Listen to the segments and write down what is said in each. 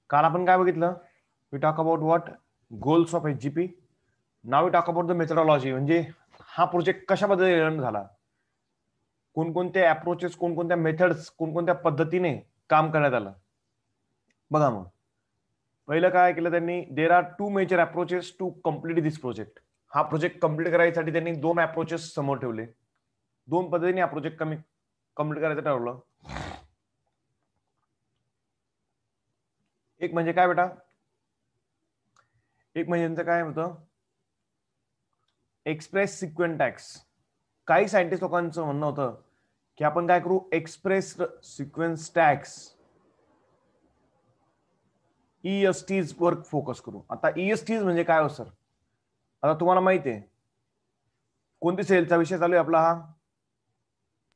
काल आपण काय बघितलं? We talk about what goals of HGP. Now we talk about the methodology, म्हणजे हा प्रोजेक्ट कशाबद्दल रन झाला, कोणकोणते अप्रोचेस, कोणकोणत्या मेथड्स, कोणकोणत्या पद्धतीने काम करण्यात आलं. बघा मग पहिलं काय केलं त्यांनी, there are 2 major approaches to complete this project. हा प्रोजेक्ट कम्प्लीट करायसाठी त्यांनी 2 अप्रोचेस समोर ठेवले. 2 पद्धतीने हा प्रोजेक्ट कम्प्लीट करायचं ठरवलं. एक म्हणजे काय बेटा, एक म्हणजे काय होतं, एक्सप्रेस सिक्वेन्स टॅक्स. काही सायंटिस्ट लोकांचं म्हणणं होतं की आपण काय करू, एक्सप्रेस सिक्वेन्स टॅक्स ESTs वर फोकस करू. आता ESTs म्हणजे काय हो सर? आता तुम्हाला माहिती आहे कोणती सेलचा विषय चालू आहे आपला, हा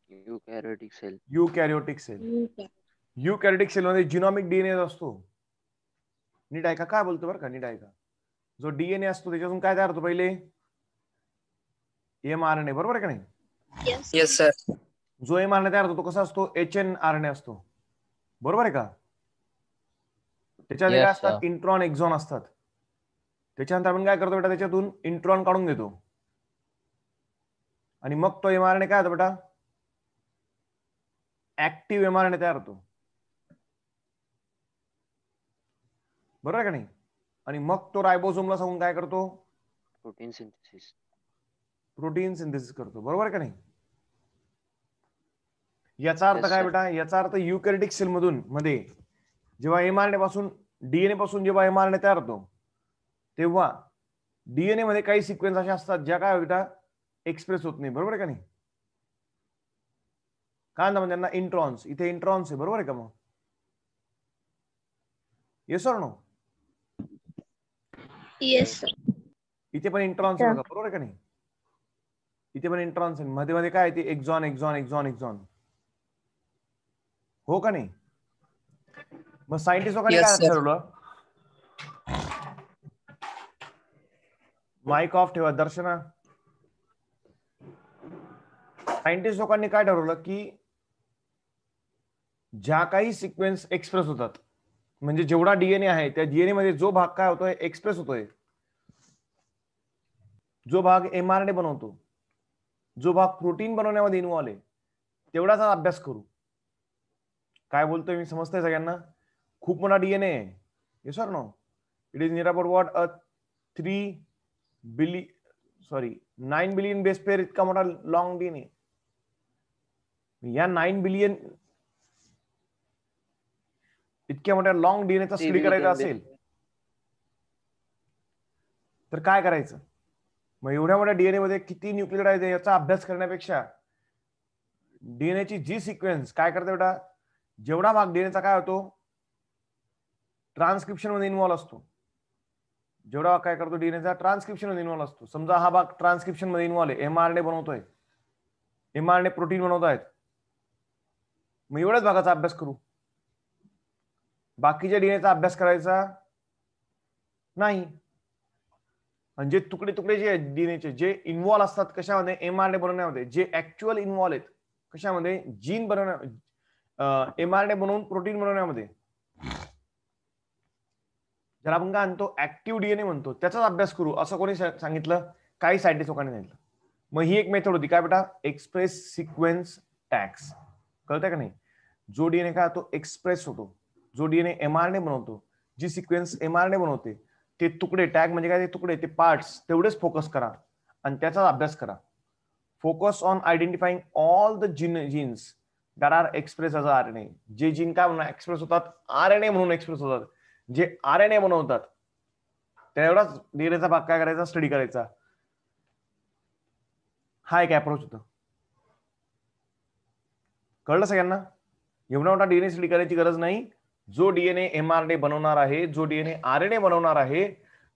युकॅरियोटिक सेल. युकॅरियोटिक सेल. युकॅरियोटिक सेल मध्ये जिनॉमिक डीएनए असतो. नीट ऐका, काय बोलतो बरं का, नीट ऐका. जो डीएनए असतो त्याच्यातून काय तयार होतो, पहिले mRNA, बरोबर आहे का नाही? Yes sir. जो mRNA तयार होतो तो कसा असतो, HNRNA असतो, बरोबर आहे का? त्याच्यामध्ये काय असतात, इंट्रॉन एक्झॉन असतात. त्याच्यानंतर आपण काय करतो बेटा, त्याच्यातून इंट्रॉन काढून देतो आणि मग तो mRNA काय होतो बेटा, ऍक्टिव्ह mRNA तयार होतो, बरोबर आहे का नाही? आणि मग तो रायबोसोमला सांगून काय करतो, प्रोटीन सिंथेसिस. प्रोटीन सिंथेसिस करतो, बरोबर आहे का नाही? याचा अर्थ काय बेटा, याचा अर्थ युकॅरियोटिक सेल मधून मध्ये जेव्हा mRNA पासून, डीएनए पासून जेव्हा mRNA तयार होतो तेव्हा डीएनए मध्ये काही सिक्वेन्स अशा असतात ज्या काय बेटा एक्सप्रेस होत नाही, बरोबर आहे का नाही? काय म्हणतात त्यांना, इंट्रॉन्स. इथे इंट्रॉन्स आहे, बरोबर आहे का? मग yes or no? Yes sir. इथे पण इंट्रॉन्स आहे बघा, बरोबर आहे का नाही? इथे पण इंट्रॉन्स आहे, मध्ये मध्ये काय ते एक्झॉन एक्झॉन एक्झॉन एक्झॉन, हो का नाही? मग सायंटिस्ट लोकांनी काय ठरवलं, माइक ऑफ ठेवा दर्शना. सायंटिस्ट लोकांनी काय ठरवलं की ज्या काही सिक्वेन्स एक्सप्रेस होतात, म्हणजे जेवढा डीएनए आहे त्या डीएनए मध्ये जो भाग काय होतोय, एक्सप्रेस होतोय, जो भाग mRNA बनवतो, जो भाग प्रोटीन बनवण्यामध्ये इन्व्हॉल्व आहे, तेवढाचा अभ्यास करू. काय बोलतोय मी, समजतंय सगळ्यांना? खूप मोठा डीएनए आहे, yes or no? It is near about what, 9 billion base pair इतका मोठा लॉंग डीएनए. या 9 बिलियन इतक्या मोठ्या लॉंग डीएनएचा स्टडी करायचा असेल तर काय करायचं? मग एवढ्या मोठ्या डीएनए मध्ये किती न्यूक्लियोटाइड आहे याचा अभ्यास करण्यापेक्षा डीएनए ची जी सिक्वेन्स काय करते बेटा, जेवढा भाग डीएनएचा काय होतो, ट्रान्सक्रिप्शन मध्ये इन्व्हॉल्व असतो, जेवढा भाग काय करतो डीएनएचा ट्रान्सक्रिप्शन मध्ये इन्व्हॉल्व असतो. समजा हा भाग ट्रान्सक्रिप्शन मध्ये इन्व्हॉल्व आहे, mRNA बनवतोय, mRNA प्रोटीन बनवत आहेत, मग एवढ्याच भागाचा अभ्यास करू, बाकीच्या डीएनएचा अभ्यास करायचा नाही. म्हणजे तुकडे तुकडे जे डीएनएचे जे इन्व्हॉल्व असतात कशामध्ये, mRNA बनवण्यामध्ये, जे ऍक्च्युअल इन्व्हॉल्व आहेत कशामध्ये, जीन बनवण्या, mRNA बनवून प्रोटीन बनवण्यामध्ये, ज्याला आपण काय म्हणतो ऍक्टिव्ह डीएनए म्हणतो, त्याचाच अभ्यास करू असं कोणी सांगितलं? काही सायंटिस्ट लोकांनी सांगितलं. मग ही एक मेथड होती, काय बेटा, एक्सप्रेस सिक्वेन्स टॅक्स. कळतंय का नाही? जो डीएनए काय होतो, एक्सप्रेस होतो, जो डीएनए mRNA बनवतो, जी सिक्वेन्स mRNA बनवते, ते तुकडे, टॅग म्हणजे काय, ते तुकडे, ते पार्ट्स तेवढेच फोकस करा आणि त्याचा अभ्यास करा. Focus on identifying all the genes that are express as RNA. जे जीन काय म्हणून एक्सप्रेस होतात, RNA म्हणून एक्सप्रेस होतात, जे RNA बनवतात, तेवढाच डीएनएचा भाग काय करायचा, स्टडी करायचा. हा एक अप्रोच होता. कळलं सगळ्यांना? एवढा मोठा डीएनए स्टडी करायची गरज नाही. जो डीएनए mRNA बनवणार आहे, जो डीएनए RNA बनवणार आहे,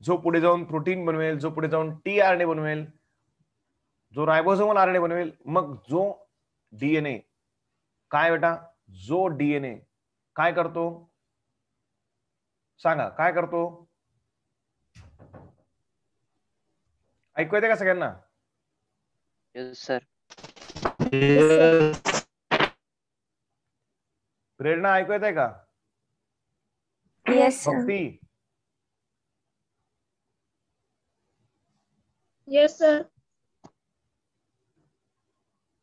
जो पुढे जाऊन प्रोटीन बनवेल, जो पुढे जाऊन tRNA बनवेल, जो रायबोसोमल RNA बनवेल, मग जो डीएनए काय बेटा, जो डीएनए काय करतो सांगा, काय करतो? ऐकू येते का सगळ्यांना? Yes sir. प्रेरणा ऐकू येते का? Yes, sir. भक्ती, Yes, sir.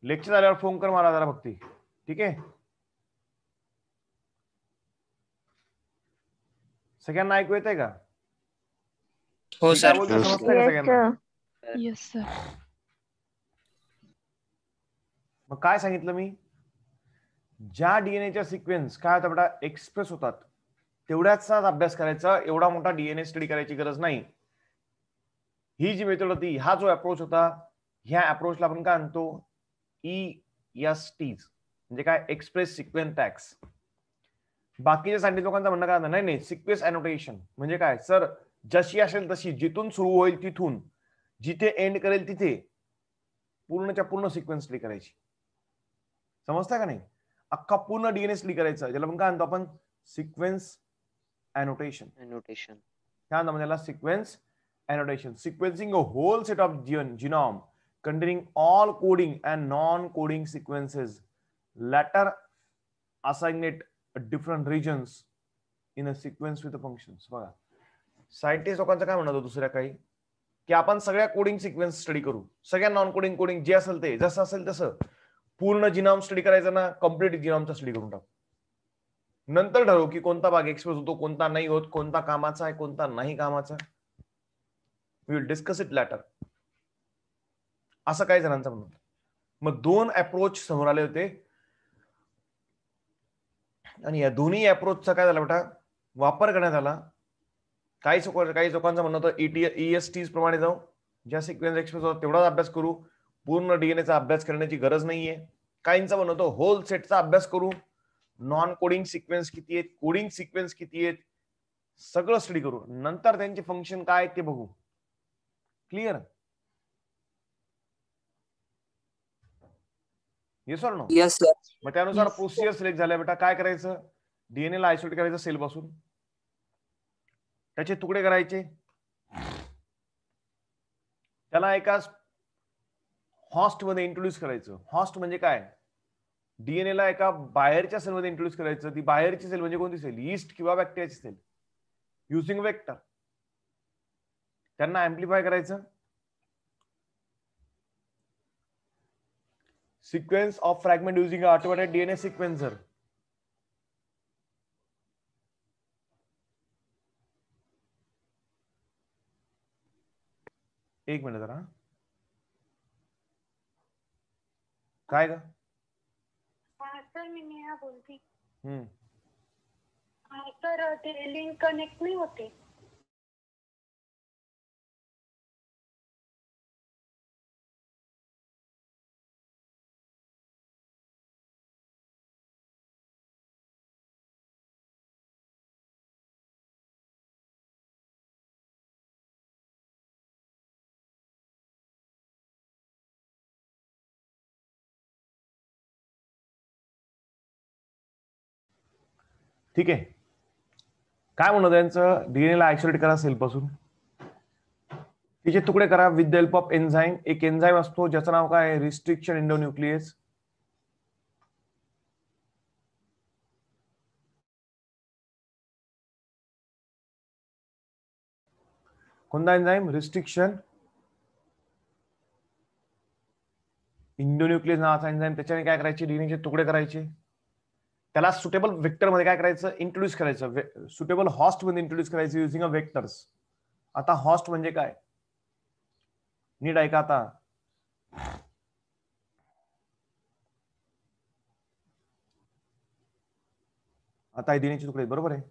लेक्चर झाल्यावर फोन कर मला जरा भक्ती, ठीक आहे? सगळ्यांना ऐकू येतंय का? हो मी काय सर. बोलतो समजतंय का सगळ्यांना? Yes, sir. मग काय सांगितलं मी? ज्या डीएनएच्या सिक्वेन्स काय होतात बेटा एक्सप्रेस होतात तेवढ्याच अभ्यास करायचा, एवढा मोठा डीएनए स्टडी करायची गरज नाही. ही जी मेथड होती, हा जो अप्रोच होता, ह्या अप्रोचला आपण काय म्हणतो ESTs, म्हणजे काय एक्सप्रेस सिक्वेन्स टॅग्स. बाकीच्या सायंटिस्ट लोकांचं म्हणणं काय नाही नाही सिक्वेन्स अनोटेशन म्हणजे काय सर, जशी असेल तशी, जिथून सुरू होईल तिथून जिथे एंड करेल तिथे पूर्णच्या पूर्ण सिक्वेन्स स्टडी करायची. समजतंय का नाही? अख्खा पूर्ण डीएनए स्टडी करायचा, ज्याला आपण काय म्हणतो आपण सिक्वेन्स अनोटेशन. काय म्हणतो त्याला? Sequence annotation, sequencing a whole set of genome containing all coding and non-coding sequences, later assigned different regions in a sequence with the functions. बघा, सायंटिस्ट लोकांचं काय म्हणतो दुसऱ्या काही की आपण सगळ्या कोडिंग सिक्वेन्स स्टडी करू, सगळ्या नॉन कोडिंग कोडिंग जे असेल ते, जसं असेल तसं पूर्ण जिनोम स्टडी करायचं ना, कम्प्लीट जिनोमचा स्टडी करून टाकू. नंतर ठरवू की कोणता भाग एक्सप्रेस होतो, कोणता नाही होत, कोणता कामाचा आहे, कोणता नाही कामाचा. We will discuss it later. असं काही जणांचं म्हणणं. मग दोन अप्रोच समोर आले होते आणि या दोन्ही अप्रोचचा काय झाला बेटा वापर करण्यात आला. काही लोकांचं म्हणणं होतं ESTs प्रमाणे जाऊ, ज्या सिक्वेन्स एक्सप्रेस होतात तेवढाच अभ्यास करू, पूर्ण डीएनएचा अभ्यास करण्याची गरज नाहीये. काहींचं म्हणणं होतं होल सेटचा अभ्यास करू, नॉन कोडिंग सिक्वेन्स किती आहेत, कोडिंग सिक्वेन्स किती आहेत, सगळं स्टडी करू, नंतर त्यांचे फंक्शन काय ते बघू. Clear? Yes or no? Yes, sir. मग त्यानुसार प्रोसिजर सिलेक्ट झाल्या बेटा. काय करायचं? डीएनए ला आयसोलेट करायचं सेल पासून, त्याचे तुकडे करायचे, त्याला एका हॉस्ट मध्ये इंट्रोड्यूस करायचं. हॉस्ट म्हणजे काय? डीएनए ला एका बाहेरच्या सेल मध्ये इंट्रोड्यूस करायचं. ती बाहेरची सेल म्हणजे कोणती सेल? यीस्ट किंवा बॅक्टेरियाची सेल, युझिंग वेक्टर. त्यांना अँप्लिफाय करायचं. Sequence of fragment using an automated DNA sequencer. एक मिनिट जरा. काय ग? सर मी नेहा बोलती. हम्म. सर ते लिंक कनेक्ट नाही होते. ठीक आहे. काय म्हणत त्यांचं? डीएनए ला आयसोलेट करा सेल पासून, तिचे तुकडे करा with the help of enzyme. एक एन्झाईम असतो ज्याचं नाव काय? Restriction endonuclease. कोणता एन्झाईम? रिस्ट्रिक्शन एंडोन्यूक्लियस नावाचा एन्झाईम. त्याच्याने काय करायचे? डीएनएचे तुकडे करायचे, त्याला सुटेबल वेक्टर मध्ये काय करायचं? इंट्रोड्यूस करायचं. सुटेबल हॉस्ट मध्ये इंट्रोड्यूस करायचं युझिंग अ वेक्टर्स. आता हॉस्ट म्हणजे काय? नीट ऐका आता. आता डीएनएचे तुकडे बरोबर आहे.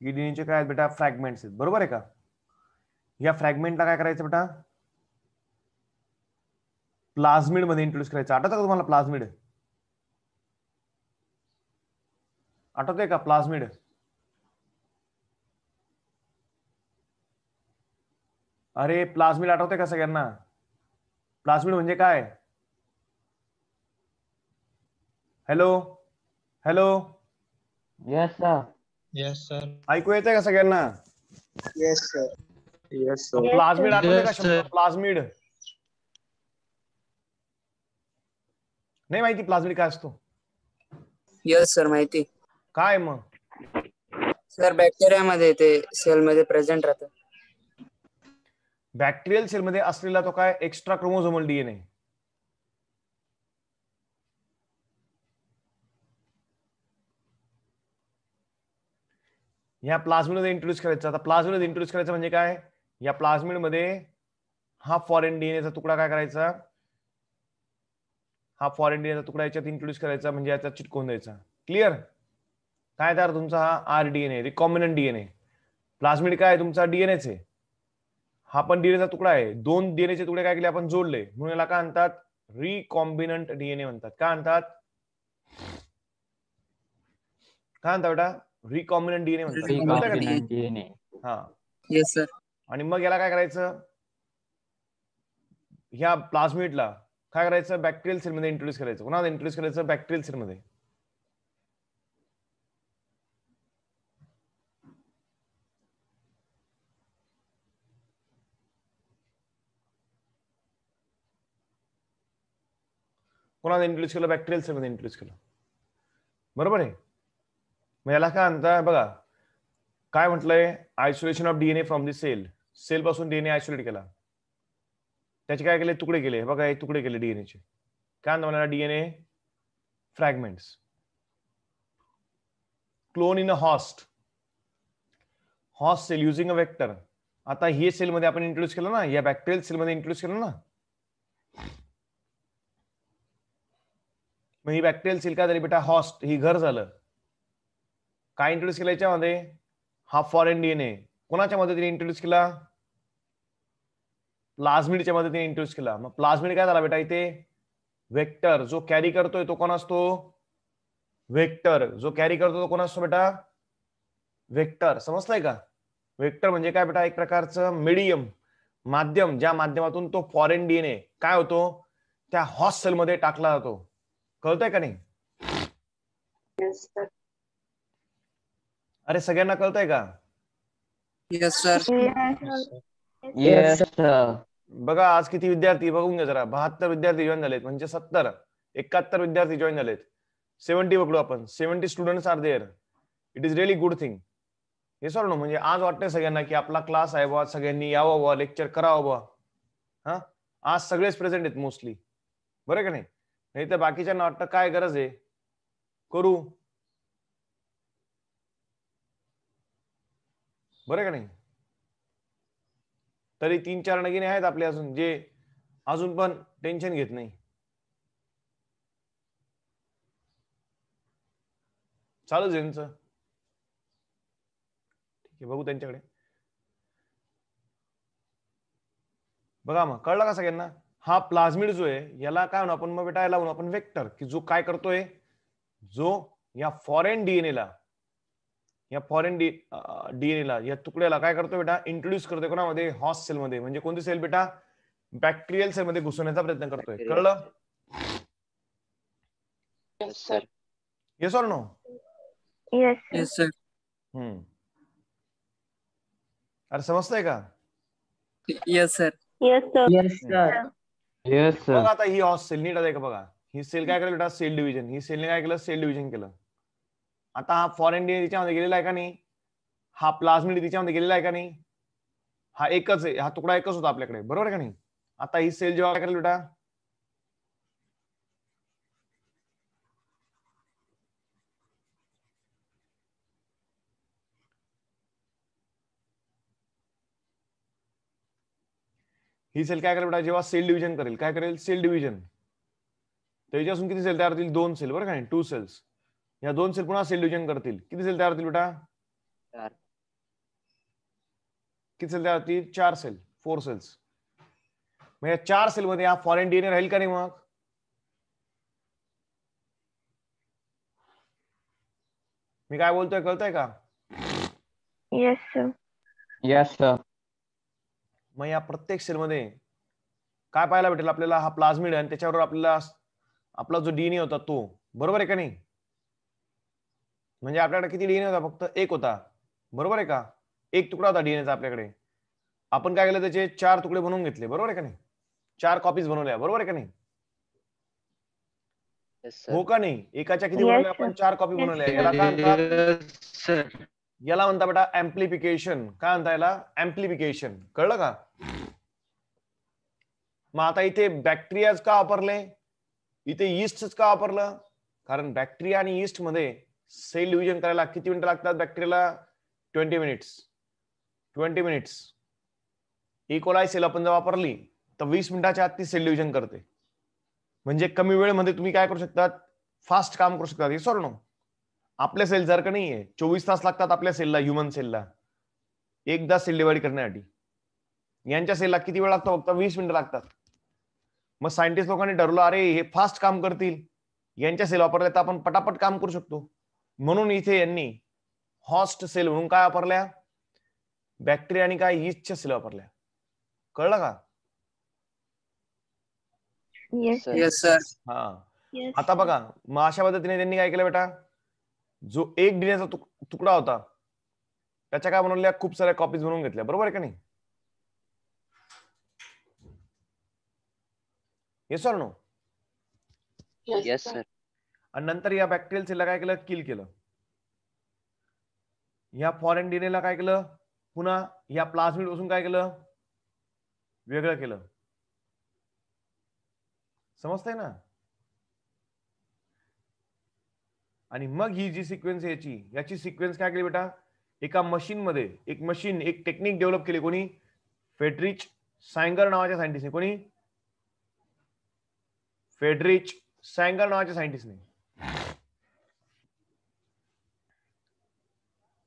डीएनएचे काय बेटा? फ्रॅगमेंट्स आहेत, बरोबर आहे का? या फ्रॅगमेंटला काय करायचं बेटा? प्लाझमिड मध्ये इंट्रोड्यूस करायचं. आठवतं का तुम्हाला प्लाझमिड? आठवतंय का प्लाझमिड? अरे प्लाझमिड आठवतंय का सगळ्यांना? प्लाझमिड म्हणजे काय? Hello hello. Yes, sir. Yes, sir. ऐकू येतंय का सगळ्यांना? Yes, sir. Yes, sir. Plasmid आठवतंय का Yes, शब्द? sir. प्लाझमिड नाही माहिती? प्लाझमिड काय असतो? Yes, sir. माहिती. काय मग? सर बॅक्टेरियामध्ये ते सेल मध्ये प्रेझेंट राहतं. बॅक्टेरियल सेलमध्ये असलेला तो काय एक्स्ट्रा क्रोमोझोमल डीएनए. या प्लाझ्मिडमध्ये इंट्रोड्यूस करायचा. आता प्लाझ्मिडमध्ये इंट्रोड्यूस करायचं म्हणजे काय, या प्लाझ्मिडमध्ये हा फॉरेन डीएनएचा तुकडा काय करायचा, हा फॉरेन डीएनएचा तुकडा याच्यात इंट्रोड्यूस करायचा, म्हणजे याच्यात चिटकवून द्यायचा. क्लिअर. काय तर तुमचा हा आर डीएनए, रिकॉम्बिनंट डीएनए. प्लाझ्मिड काय तुमचा डीएनएच आहे, हा पण डीएनएचा तुकडा आहे. दोन डीएनएचे तुकडे काय केले आपण, जोडले, म्हणून याला काय म्हणतात, रिकॉम्बिनंट डीएनए म्हणतात. काय म्हणतात, काय म्हणतात बेटा, रिकॉम्बिनंट डीएनए म्हणतात. हा येस सर. आणि मग याला काय करायचं, ह्या प्लाझ्मिडला काय करायचं, बॅक्टेरियल सेलमध्ये इंट्रोड्यूस करायचं. कोणाला इंट्रोड्यूस करायचं, बॅक्टेरियल सेलमध्ये. कोणाला इंट्रोड्यूस केलं, बॅक्टेरियल सेलमध्ये इंट्रोड्यूस केलं. बरोबर आहे. मग याला काय म्हणतात बघा, काय म्हटलंय, isolation of DNA from the cell. Cell पासून डीएनए आयसोलेट केला, त्याचे काय केले, तुकडे केले. बघा हे तुकडे केले डीएनएचे. काय म्हणतात, DNA fragments. Clone in a host cell using a vector. आता हे सेलमध्ये आपण इंट्रोड्यूस केलं ना, या बॅक्टेरियल सेलमध्ये इंट्रोड्यूस केलं ना. मग ही बॅक्टेरियल सेल काय झाली बेटा, हॉस्ट, ही घर झालं. काय इंट्रोड्यूस केलं याच्यामध्ये, हा फॉरेन डीएनए. कोणाच्या मदतीने इंट्रोड्यूस केला, प्लाझ्मिडच्या मदतीने इंट्रोड्यूस केला. मग प्लाझ्मिड काय झाला बेटा, इथे वेक्टर. जो कॅरी करतोय तो कोण असतो, वेक्टर. जो कॅरी करतो तो कोण असतो बेटा, वेक्टर. समजलंय का. वेक्टर म्हणजे काय बेटा, एक प्रकारचं मीडियम, माध्यम, ज्या माध्यमातून तो फॉरेन डीएनए काय होतो, त्या हॉस्ट सेलमध्ये टाकला जातो. कळतंय का नाही. अरे सगळ्यांना कळतंय का. Yes sir. Yes sir. बघा आज किती विद्यार्थी, बघून घ्या जरा. 72 विद्यार्थी जॉईन झालेत, म्हणजे 70, 71 विद्यार्थी जॉईन झालेत. 70 बघू आपण, 70 students are there. It is really good thing. हे सर म्हणजे आज वाटतंय सगळ्यांना की आपला क्लास आहे बा, सगळ्यांनी यावं बा, लेक्चर करावं बा. हा आज सगळेच प्रेझेंट आहेत मोस्टली, बरं का नाही. नाही तर बाकीच्यांना वाटतं काय गरज आहे करू, बरं का नाही. तरी 3-4 नगिने आहेत आपले अजून, जे अजून पण टेन्शन घेत नाही. चालू ज्यांचं ठीक आहे, बघू त्यांच्याकडे. बघा मग कळलं का सगळ्यांना. हा प्लाझ्मिड जो आहे याला काय म्हणू आपण, मग बेटा याला म्हणू आपण वेक्टर, की जो काय करतोय, जो या फॉरेन डीएनएला, या फॉरेन डीएनएला, या तुकड्याला काय करतोय बेटा, इंट्रोड्यूस करतोय कोणामध्ये, हॉस्ट सेल मध्ये. म्हणजे कोणती सेल बेटा, बॅक्टेरियल सेल मध्ये घुसवण्याचा प्रयत्न करतोय. कळलं. Yes sir. Yes or no. Yes sir. अरे समजतंय का. Yes sir. Yes sir. Yes बघा सर. आता ही हॉस्ट सेल नीट आहे का बघा. ही सेल काय केलं बेटा, सेल डिव्हिजन. ही सेलने काय केलं, सेल डिव्हिजन केलं. आता हा फॉरेन डीएनए तिच्यामध्ये गेलेला आहे का नाही, हा प्लाझ्मिड तिच्यामध्ये गेलेला आहे का नाही. हा एकच आहे, हा तुकडा एकच होता आपल्याकडे, बरोबर का नाही. आता ही सेल जेव्हा काय करेल बेटा, ही सेल काय करेल बेटा, जेव्हा सेल डिव्हिजन करेल, काय करेल, सेल डिव्हिजन. त्याच्यापासून किती सेल तयार होतील, 2 सेल, बरं का नाही, 2 सेल्स. या 2 सेल पुन्हा सेल डिव्हिजन करतील. किती सेल तयार होतील बेटा, 4. किती सेल तयार होतील, 4 सेल, 4 सेल्स. मग या 4 सेल मध्ये हा फॉरेन डीएनए राहील का नाही. मग मी काय बोलतोय कळतंय का. Yes sir. Yes sir. मग या प्रत्येक सेल मध्ये काय पाहायला भेटेल आपल्याला, हा प्लाझ्मिड आणि त्याच्यावर आपल्याला आपला जो डीएनए होता तो, बरोबर आहे का नाही. म्हणजे आपल्याकडे किती डीएनए होता, फक्त एक होता, बरोबर आहे का. एक तुकडा होता डीएनएचा आपल्याकडे. आपण काय केलं, त्याचे 4 तुकडे बनवून घेतले, बरोबर आहे का नाही. 4 कॉपीज बनवल्या, बरोबर आहे का नाही. Yes sir. हो का नाही. एकाच्या किती बनवल्या आपण, 4 कॉपी बनवल्या. याला काय म्हणतात, याला म्हणता बेटा ऍम्प्लिफिकेशन. काय म्हणता याला? ऍम्प्लिफिकेशन. कळलं का? मग आता इथे बॅक्टेरियाज का वापरले, इथे यीस्टच का वापरलं? कारण बॅक्टेरिया आणि यीस्ट मध्ये सेल डिव्हिजन करायला किती मिनिटं लागतात बॅक्टेरियाला? 20 मिनिट्स. 20 मिनिट्स. इकोलाई सेल आपण जर वापरली तर 20 मिनिटाच्या आत ती सेल डिव्हिजन करते. म्हणजे कमी वेळेमध्ये तुम्ही काय करू शकतात? फास्ट काम करू शकतात. Yes or no? आपल्या सेल जर का नाहीये 24 तास लागतात आपल्या सेलला, ह्युमन सेलला एकदा सेल डिवाइड करण्यासाठी. यांच्या सेलला किती वेळ लागतो? फक्त 20 मिनिटं लागतात. मग सायंटिस्ट लोकांनी ठरवलं अरे हे फास्ट काम करतील, यांच्या सेल वापरल्या तर आपण पटापट काम करू शकतो. म्हणून इथे यांनी हॉस्ट सेल म्हणून काय वापरल्या? बॅक्टेरिया आणि काय यीस्टच्या सेल वापरल्या. कळलं का? Yes. Yes, sir. हा. Yes. आता बघा, मग अशा पद्धतीने त्यांनी काय केलं बेटा? जो एक डीएनएचा तुकडा होता त्याच्या काय बनवल्या? खूप साऱ्या कॉपीज बनवून घेतल्या. बरोबर आहे का नाही? Yes or no? Yes, sir. आणि नंतर या बॅक्टेरियल सेलला काय केलं? किल केलं. या फॉरेन डीएनएला काय केलं? पुन्हा या प्लाझमिड पासून काय केलं? वेगळं केलं. समजतंय ना? आणि मग ही जी सिक्वेन्स याची सिक्वेन्स काय केली बेटा? एका मशीन मध्ये एक टेक्निक डेव्हलप केली. कोणी? फेडरिच सॅंगर नावाच्या सायंटिस्टने. कोणी? फेडरिच सॅंगर नावाच्या सायंटिस्टने.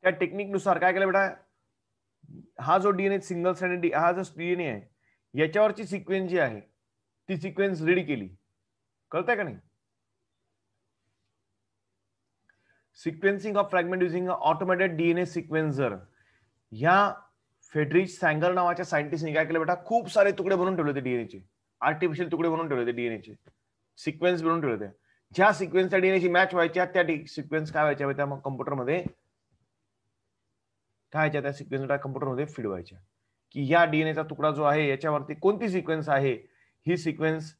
त्या टेक्निक नुसार काय केलं बेटा? हा जो डीएनए सिंगल स्ट्रँडेड हा जो डीएनए आहे याच्यावरची सिक्वेन्स जी आहे ती सिक्वेन्स रीड केली. कळतंय का नाही? Sequencing of fragment using automated DNA sequencer. ह्या फेडरिच सॅंगर नावाच्या सायंटिस्टने काय केलं बेटा? खूप सारे तुकडे बनवून ठेवले होते डीएनएचे. आर्टिफिशियल तुकडे बनवून ठेवले होते डीएनएचे. सिक्वेन्स बनवून ठेवले होते. ज्या सिक्वेन्सच्या डीएनएची मॅच व्हायच्या त्या सिक्वेन्स काय व्हायच्या? त्या मग कम्प्युटरमध्ये काय व्हायच्या? त्या सिक्वेन्स कम्प्युटरमध्ये फीड व्हायच्या की या डीएनएचा तुकडा जो आहे याच्यावरती कोणती सिक्वेन्स आहे. ही सिक्वेन्स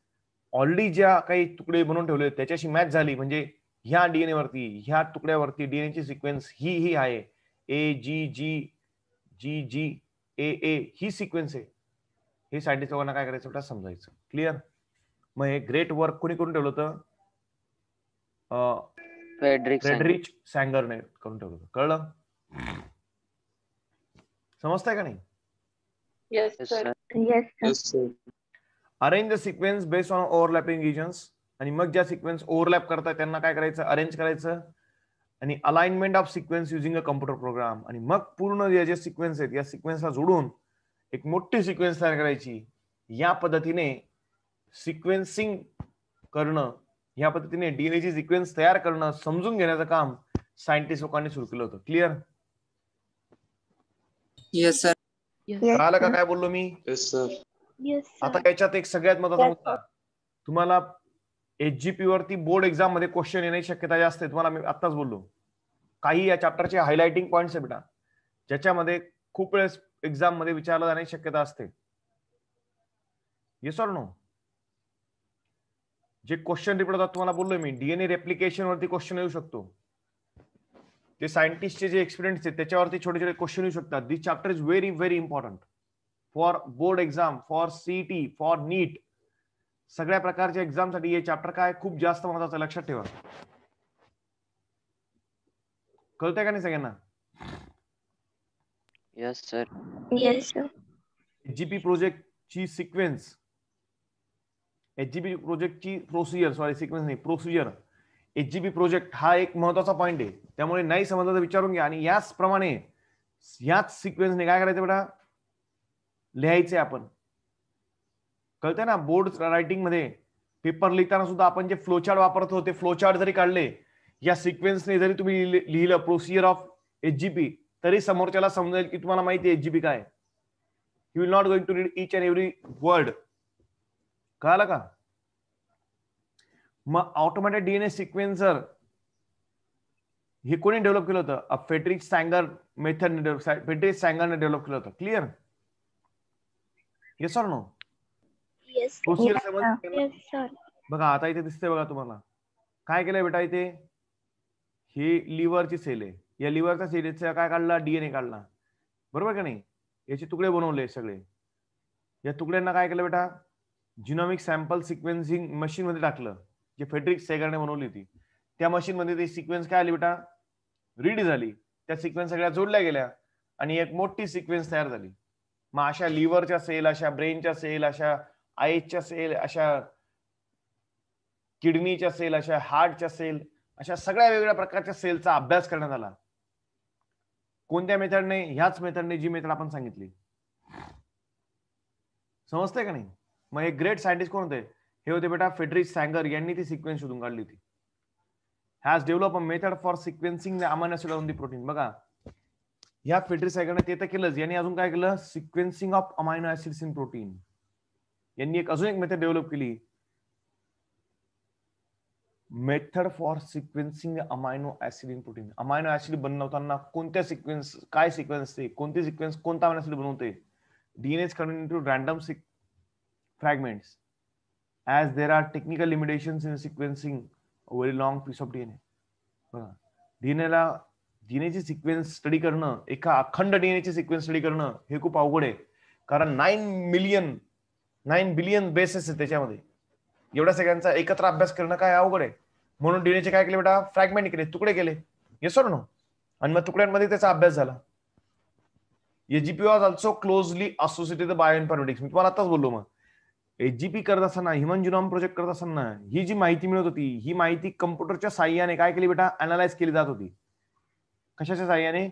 ऑलरेडी ज्या काही तुकडे बनवून ठेवले त्याच्याशी मॅच झाली म्हणजे ह्या डीएनए वरती, ह्या तुकड्यावरती डीएनएची सिक्वेन्स ही आहे. ए जी जी जी जी ए ए ही सिक्वेन्स आहे. हे सायंटिस्ट लोकांना काय करायचं बेटा? समजायचं. क्लिअर? मग हे ग्रेट वर्क कोणी करून ठेवलं होतं? फेडरिच सॅंगरने करून ठेवलं होतं. कळलं? समजतंय का नाही? Yes, sir. Yes, sir. Yes, sir. Arrange the sequence based on overlapping regions. आणि मग ज्या सिक्वेन्स ओव्हरलॅप करतात त्यांना काय करायचं? अरेंज करायचं. आणि alignment of sequence using a computer program. आणि मग पूर्ण जे सिक्वेन्स आहेत या सिक्वेन्सला जोडून एक मोठी सिक्वेन्स तयार करायची. या पद्धतीने सिक्वेन्सिंग करणं, या पद्धतीने डीएनएची सिक्वेन्स तयार करणं, समजून घेण्याचं काम सायंटिस्ट लोकांनी सुरू केलं होतं. क्लिअर? Yes, sir. Yes, कळालं का sir. काय बोललो मी? Yes, sir. Yes, sir. आता याच्यात एक सगळ्यात महत्त्वाचा Yes, मुद्दा, तुम्हाला एचजीपी वरती बोर्ड एक्झाम मध्ये क्वेश्चन येण्याची शक्यता जास्त आहे. तुम्हाला मी आत्ताच बोललो. काही या चॅप्टरचे हायलाइटिंग पॉइंट्स आहे बेटा ज्याच्यामध्ये खूप वेळेस एक्झाम मध्ये विचारलं जाण्याची शक्यता असते. Yes or no? जे क्वेश्चन रिपोर्ट होतात तुम्हाला बोललोय मी, डीएनए रेप्लिकेशन वरती क्वेश्चन येऊ शकतो. ते सायंटिस्टचे जे एक्सपिरियन्स आहेत त्याच्यावरती छोटे छोटे क्वेश्चन येऊ शकतात. This chapter is very very important for board exam, for CET, for NEET. सगळ्या प्रकारच्या एक्झाम साठी हे चॅप्टर काय खूप जास्त महत्वाचं, लक्षात ठेवा. कळतंय का नाही सगळ्यांना? Yes, sir. Yes, sir. HGP प्रोजेक्टची सिक्वेन्स, एचजीपी प्रोजेक्टची प्रोसिजर, सॉरी सिक्वेन्स नाही, प्रोसिजर. एचजीपी प्रोजेक्ट हा एक महत्वाचा पॉइंट आहे. त्यामुळे नाही समजलं तर विचारून घ्या. आणि याच प्रमाणे याच सिक्वेन्सने काय करायचं बेटा? लिहायचे आपण. कळतंय ना? बोर्ड रायटिंग मध्ये पेपर लिहिताना सुद्धा आपण जे फ्लोचार्ट वापरतो ते फ्लोचार्ट जरी काढले, या सिक्वेन्सने जरी तुम्ही लिहिलं प्रोसिजर ऑफ एचजीपी, तरी समोरच्याला समजेल की तुम्हाला माहिती आहे एचजीपी काय. You will not going to read each and every word. कळालं का? मग ऑटोमॅटिक डीएनए सिक्वेन्सर हे कोणी डेव्हलप केलं होतं? फेडरिच सॅंगर मेथड, फेडरिच सॅंगरने डेव्हलप केलं होतं. Clear? Yes or no? Yes. Procedure Yes, समज. sir. Yes, sir. बघा आता इथे दिसतंय बघा तुम्हाला काय केलंय बेटा. इथे ही लिव्हरची सेल आहे, या लिव्हरच्या सिरीजचा काय काढला, डीएनए काढला, बरोबर का नाही. याचे तुकडे बनवले सगळे. या तुकड्यांना काय केलं बेटा, जिनॉमिक सॅम्पल सिक्वेन्सिंग मशीन मध्ये टाकलं, जे फेडरिक सेगरने बनवली होती. त्या मशीन मध्ये ते सिक्वेन्स काय आली बेटा, रीड झाली. त्या सिक्वेन्स सगळ्या जोडल्या गेल्या आणि एक मोठी सिक्वेन्स तयार झाली. मग अशा लिव्हरच्या सेल, अशा ब्रेनच्या सेल, अशा आईच्या सेल, अशा किडनीच्या सेल, अशा हार्टच्या सेल, अशा सगळ्या वेगवेगळ्या प्रकारच्या सेलचा अभ्यास करण्यात आला. कोणत्या मेथडने, ह्याच मेथडने जी मेथड आपण सांगितली. समजतंय का नाही. मग एक ग्रेट सायंटिस्ट कोण होते, हे होते बेटा फेडरिक सॅंगर. यांनी ती सिक्वेन्स शोधून काढली होती. Has develop a method for sequencing the amino acid on the protein. बघा, ह्या फेडरिक सॅंगरने ते तर केलंच, यांनी अजून काय केलं, sequencing of amino acids in protein. यांनी अजून एक मेथड डेव्हलप केली, method for sequencing amino acid in protein. Amino acid बनवताना कोणत्या सिक्वेन्स, काय सिक्वेन्स ते, कोणती सिक्वेन्स कोणता अमायनो ऍसिड बनवते. DNA is converted into random fragments as there are technical limitations in sequencing a very long piece of DNA. DNA ची sequence study करणं, एका अखंड DNA ची सिक्वेन्स स्टडी करणं हे खूप अवघड आहे. कारण 9 बिलियन बेसेस आहेत त्याच्यामध्ये. एवढ्या सगळ्यांचा एकत्र अभ्यास करणं काय अवघड आहे. म्हणून DNA चे काय केले बेटा, फ्रॅगमेंट केले, तुकडे केले. Yes or no. आणि मग तुकड्यांमध्ये त्याचा अभ्यास झाला. AGP was also closely associated with bioinformatics. मी तुम्हाला आताच बोललो. मग AGP करत असताना, ह्युमन जिनोम प्रोजेक्ट करत असताना ही जी माहिती मिळत होती, ही माहिती कम्प्युटरच्या साहाय्याने काय केली बेटा, अनालाइज केली जात होती. कशाच्या साहाय्याने,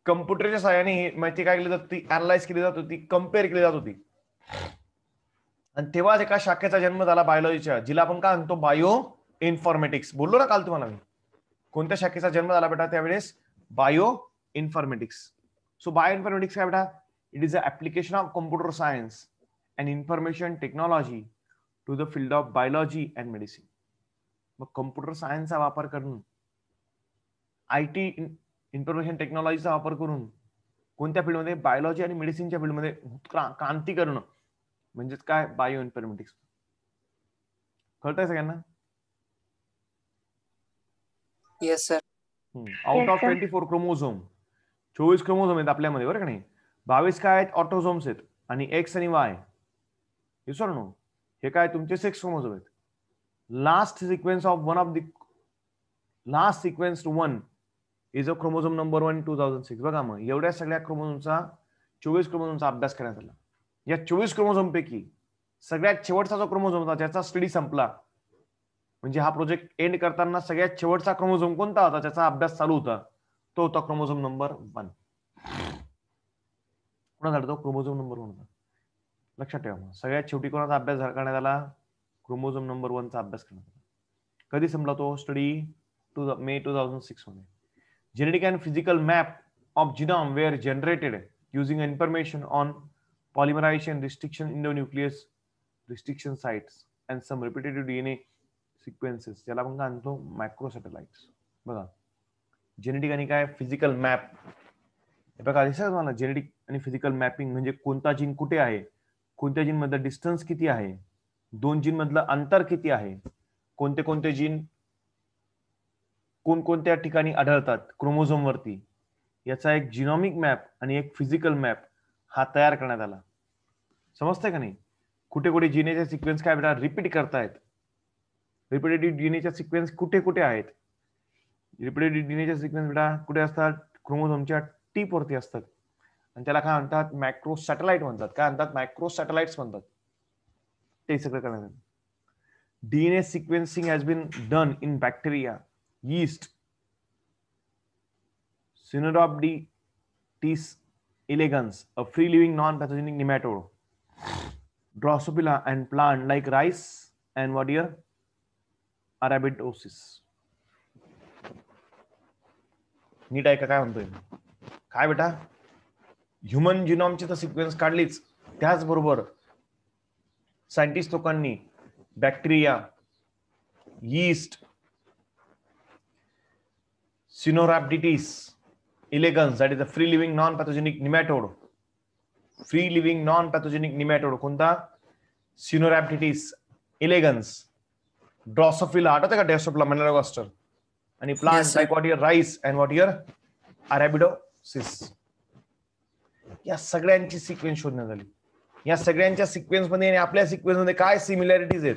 कम्प्युटरच्या साहाय्याने ही माहिती काय केली जात होती, अनालाइज केली जात होती, कम्पेअर केली जात होती. आणि तेव्हाच एका शाखेचा जन्म झाला बायोलॉजीच्या, जिला आपण काय म्हणतो, बायो इन्फॉर्मेटिक्स. बोललो ना काल तुम्हाला मी. कोणत्या शाखेचा जन्म झाला बेटा त्यावेळेस, बायो इन्फॉर्मेटिक्स. So bioinformatics काय बेटा, it is the application of computer science and information technology to the field of biology and medicine. मग कम्प्युटर सायन्सचा वापर करून, IT इन्फॉर्मेशन टेक्नॉलॉजीचा वापर करून कोणत्या फील्डमध्ये, बायोलॉजी आणि मेडिसिनच्या फील्डमध्ये क्रांती करणं म्हणजेच काय, बायो इन्फॉर्मेटिक्स. कळतंय सगळ्यांना. Yes sir. Out of 24 chromosome, 24 chromosome आहेत आपल्यामध्ये, बरं का नाही. 22 काय आहेत, ऑटोझोम्स आहेत, आणि एक्स आणि वाय. Yes or no. हे काय तुमचे 6 क्रोमोझोम आहेत. Last sequence of one of the last sequence to one is a chromosome number 1 2006. बघा, मग एवढ्या सगळ्या क्रोमोझोमचा 24 क्रोमोझोमचा अभ्यास करण्यात आला. या 24 क्रोमोझोम पैकी सगळ्यात शेवटचा जो क्रोमोझोम होता ज्याचा स्टडी संपला, म्हणजे हा प्रोजेक्ट एंड करताना सगळ्यात शेवटचा क्रोमोझोम कोणता होता ज्याचा अभ्यास चालू होता, तो होता क्रोमोझोम नंबर 1. कोणाचा तो क्रोमोझोम नंबर 1 होता. लक्षात ठेवा. मग सगळ्यात शेवटी कोणाचा अभ्यास करण्यात आला, क्रोमोझोम नंबर 1 चा अभ्यास करण्यात आला. कधी संपला तो स्टडी, मे 2006 मध्ये. Genetic and physical map of genome were generated using information on polymerisation, restriction endonuclease, restriction sites and some repetitive DNA sequences. त्याला आपण काय म्हणतो, मायक्रो सॅटेलाइट्स. बघा, जेनेटिक आणि काय, फिजिकल मॅप. बघा दिसत मला, जेनेटिक आणि फिजिकल मॅपिंग म्हणजे कोणता जीन कुठे आहे, कोणत्या जीन मधलं डिस्टन्स किती आहे, 2 जीन मधलं अंतर किती आहे, कोणते कोणते जीन कोणकोणत्या ठिकाणी आढळतात क्रोमोझोम वरती, याचा एक जिनॉमिक मॅप आणि एक फिजिकल मॅप हा तयार करण्यात आला. समजतंय का नाही. कुठे कुठे जीनेच्या सिक्वेन्स काय बेटा रिपीट करतायत. रिपीटेटिव्ह डीएनएच्या सिक्वेन्स कुठे कुठे आहेत. रिपीटेटिव्ह डीएनएच्या सिक्वेन्स बेटा कुठे असतात, क्रोमोझोमच्या टीप वरती असतात. आणि त्याला काय म्हणतात, मॅक्रो सॅटेलाइट म्हणतात. काय म्हणतात, मायक्रो सॅटेलाइट्स म्हणतात. ते सगळं करण्यात आलं. DNA sequencing has been done in bacteria, yeast, Caenorhabditis elegans, a free-living non-pathogenic nematode, Drosophila, and plant like rice and what here, Arabidopsis. नीट आहे का काय म्हणतोय, काय बेटा, ह्युमन जिनोमची तर सिक्वेन्स काढलीच, त्याचबरोबर सायंटिस्ट लोकांनी bacteria, yeast, Caenorhabditis elegans, that is a free living non pathogenic nematode. Free living non pathogenic nematode कोणता, Caenorhabditis elegans, Drosophila, आठवतं का Drosophila melanogaster, आणि plant like what here rice and what here arabidopsis. या सगळ्यांची sequence शोधण्यात आली. या सगळ्यांच्या सिक्वेन्स मध्ये आणि आपल्या सिक्वेन्स मध्ये काय सिमिलॅरिटीज आहेत,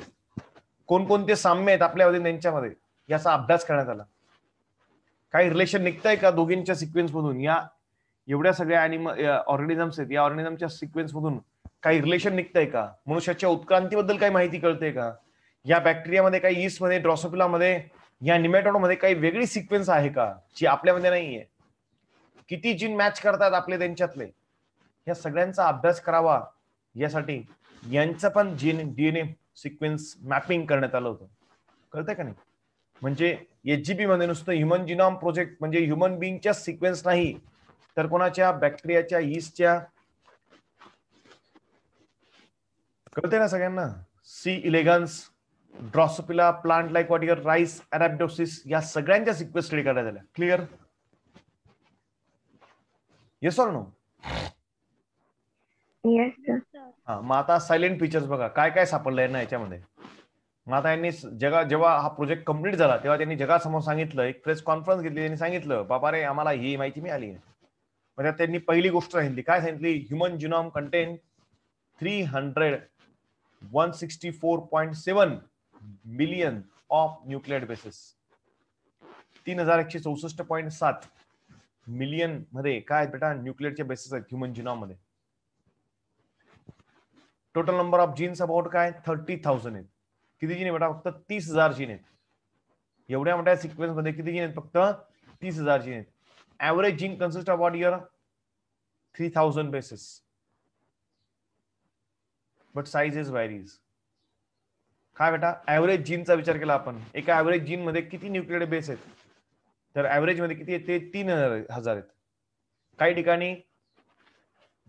कोणकोणते साम्य आहेत आपल्यामध्ये त्यांच्यामध्ये, याचा अभ्यास करण्यात आला. काही रिलेशन निघतंय का दोघींच्या सिक्वेन्स मधून? या एवढ्या सगळ्या ऑर्गॅनिझम्स आहेत, या ऑर्गॅनिझमच्या सिक्वेन्स मधून काही रिलेशन निघतंय का? मनुष्याच्या उत्क्रांतीबद्दल काही माहिती कळते का? या बॅक्टेरियामध्ये, काही यीस्ट मध्ये, ड्रॉसोफिलामध्ये, या निमॅटोडमध्ये काही वेगळी सिक्वेन्स आहे का जी आपल्यामध्ये नाहीये? किती जीन मॅच करतात आपले त्यांच्यातले? या सगळ्यांचा अभ्यास करावा यासाठी यांचं पण जीन डीएनए सिक्वेन्स मॅपिंग करण्यात आलं होतं. कळतंय का नाही? म्हणजे एचजीपी मध्ये नुसतं ह्युमन जिनॉम प्रोजेक्ट म्हणजे ह्युमन बिंगच्या सिक्वेन्स नाही, तर कोणाच्या, बॅक्टेरियाच्या, यीस्टच्या. कळते ना सगळ्यांना? C elegans, drosophila, plant like what, here, rice, या सगळ्यांच्या सिक्वेन्स स्टडी करण्यात आल्या. Clear? Yes or no? Yes, sir. हा, मग आता सायलेंट फीचर्स बघा काय काय सापडलंय ना याच्यामध्ये. मग आता यांनी जेव्हा हा प्रोजेक्ट कम्प्लीट झाला तेव्हा त्यांनी जगासमोर सांगितलं, एक प्रेस कॉन्फरन्स घेतली, त्यांनी सांगितलं बाबा रे आम्हाला ही माहिती मिळाली आहे. म्हणजे त्यांनी पहिली गोष्ट सांगितली, काय सांगितली? Human genome contain 164.7 million of nuclear bases. 3164.7 million मध्ये काय बेटा न्यूक्लियरचे बेसिस आहेत ह्युमन जिनॉम मध्ये. Total number of genes about काय 30,000 आहेत. किती जीन आहे बेटा? फक्त 30,000 जीन आहेत. एवढ्या मोठ्या सिक्वेन्स मध्ये किती जीन आहेत? फक्त 30,000 जीन आहेत. Average gene consist of what year 3,000 basis, but size is varies. काय बेटा? ऍव्हरेज जीनचा विचार केला आपण, एका ऍव्हरेज जीन मध्ये किती न्यूक्लियर बेस आहेत? तर ऍव्हरेज मध्ये किती आहेत? ते 3,000 आहेत. काही ठिकाणी